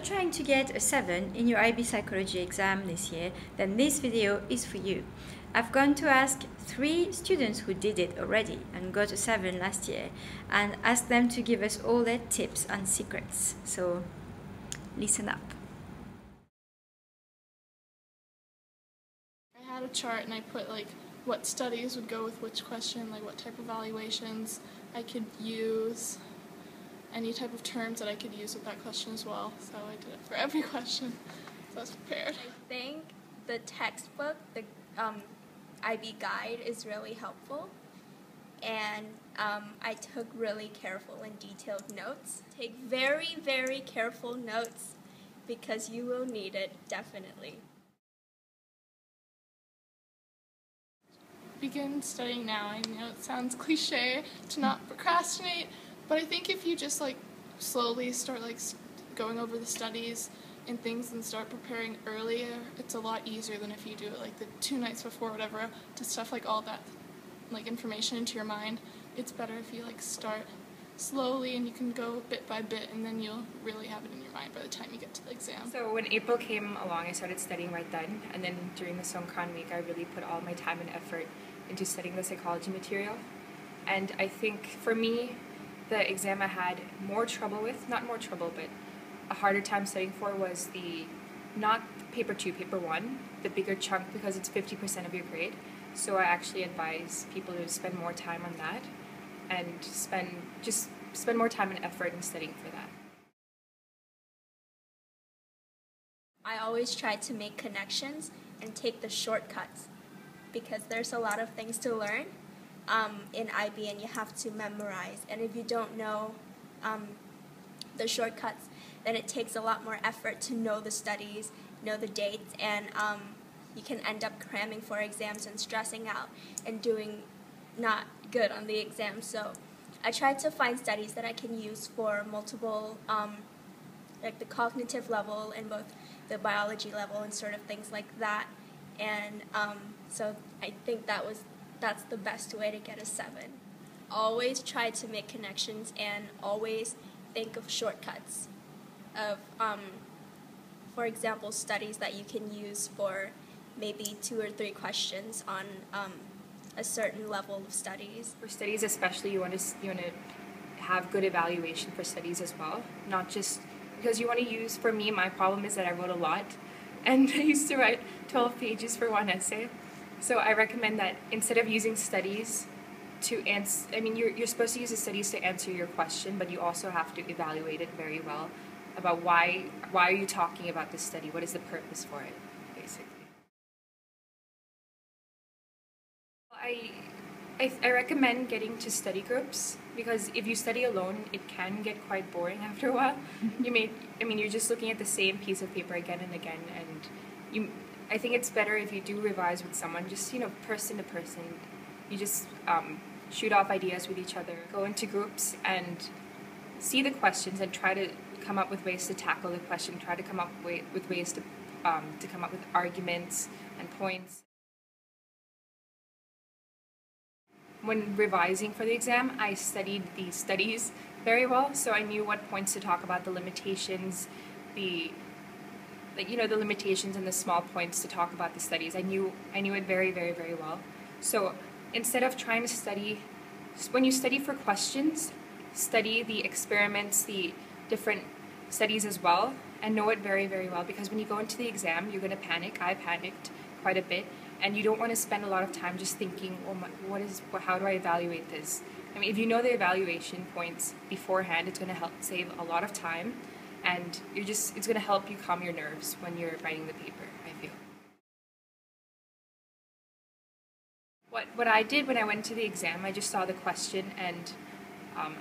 trying to get a 7 in your IB Psychology exam this year, then this video is for you. I've gone to ask 3 students who did it already and got a 7 last year and asked them to give us all their tips and secrets. So listen up. I had a chart and I put like what studies would go with which question, like what type of evaluations I could use, any type of terms that I could use with that question as well. So I did it for every question, so I was prepared. I think the textbook, the IB guide is really helpful, and I took really careful and detailed notes. Take very, very careful notes because you will need it, definitely. Begin studying now. I know it sounds cliche to not procrastinate, but I think if you just like slowly start like going over the studies and things and start preparing earlier, it's a lot easier than if you do it like the 2 nights before, whatever, to stuff like all that like information into your mind. It's better if you like start slowly and you can go bit by bit, and then you'll really have it in your mind by the time you get to the exam. So when April came along, I started studying right then, and then during the Songkran week I really put all my time and effort into studying the psychology material. And I think for me, the exam I had more trouble with, not more trouble, but a harder time studying for was not paper 2, paper 1, the bigger chunk, because it's 50% of your grade. So I actually advise people to spend more time on that and spend more time and effort in studying for that. I always try to make connections and take the shortcuts because there's a lot of things to learn in IB and you have to memorize. And if you don't know the shortcuts, then it takes a lot more effort to know the studies, know the dates, and you can end up cramming for exams and stressing out and doing not good on the exam. So I try to find studies that I can use for multiple, like the cognitive level and both the biology level and sort of things like that. And so I think that's the best way to get a 7. Always try to make connections and always think of shortcuts of, for example, studies that you can use for maybe 2 or 3 questions on a certain level of studies. For studies especially, you want to have good evaluation for studies as well, not just because you want to use, for me, my problem is that I wrote a lot and I used to write 12 pages for one essay. So I recommend that instead of using studies to answer, I mean, you're supposed to use the studies to answer your question, but you also have to evaluate it very well about why are you talking about this study, what is the purpose for it, basically. I recommend getting to study groups because if you study alone, it can get quite boring after a while. You're just looking at the same piece of paper again and again, and I think it's better if you do revise with someone, just person to person. You just shoot off ideas with each other, go into groups and see the questions and try to come up with ways to tackle the question, try to come up with ways to come up with arguments and points. When revising for the exam, I studied the studies very well, so I knew what points to talk about, the limitations, the limitations and the small points to talk about the studies. I knew it very, very, very well. So instead of trying to study, when you study for questions, study the experiments, the different studies as well, and know it very, very well, because when you go into the exam, you're going to panic. I panicked quite a bit, and you don't want to spend a lot of time just thinking, how do I evaluate this? I mean, if you know the evaluation points beforehand, it's going to help save a lot of time, and it's going to help you calm your nerves when you're writing the paper, I feel. What I did when I went to the exam, I just saw the question and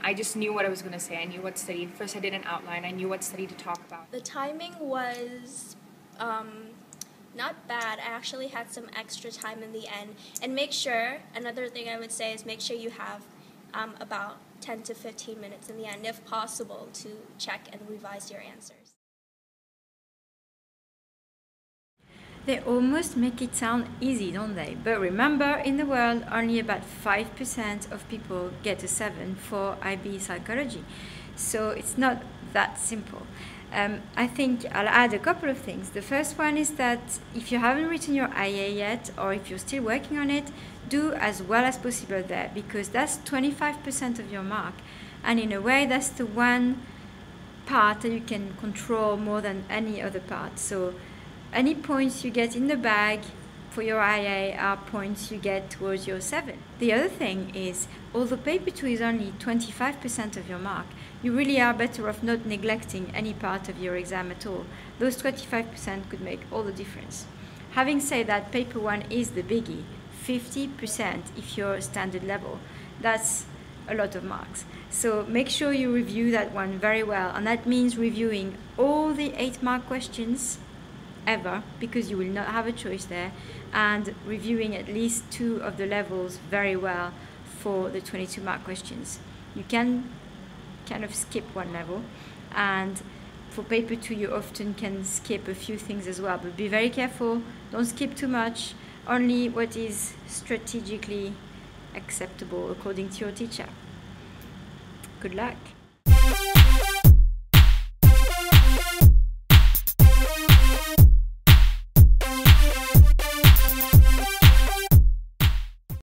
I just knew what I was going to say. I knew what study. First I did an outline. I knew what study to talk about. The timing was not bad. I actually had some extra time in the end. And another thing I would say is make sure you have about 10 to 15 minutes in the end, if possible, to check and revise your answers. They almost make it sound easy, don't they? But remember, in the world, only about 5% of people get a 7 for IB Psychology. So it's not that simple. I think I'll add a couple of things. The first one is that if you haven't written your IA yet, or if you're still working on it, do as well as possible there, because that's 25% of your mark. And in a way, that's the one part that you can control more than any other part. So any points you get in the bag for your IA are points you get towards your 7. The other thing is, although paper 2 is only 25% of your mark, you really are better off not neglecting any part of your exam at all. Those 25% could make all the difference. Having said that, paper 1 is the biggie, 50% if you're standard level. That's a lot of marks. So make sure you review that one very well, and that means reviewing all the 8-mark questions ever, because you will not have a choice there, and reviewing at least 2 of the levels very well for the 22-mark questions. You can kind of skip one level, and for paper 2 you often can skip a few things as well, but be very careful, don't skip too much, only what is strategically acceptable according to your teacher. Good luck.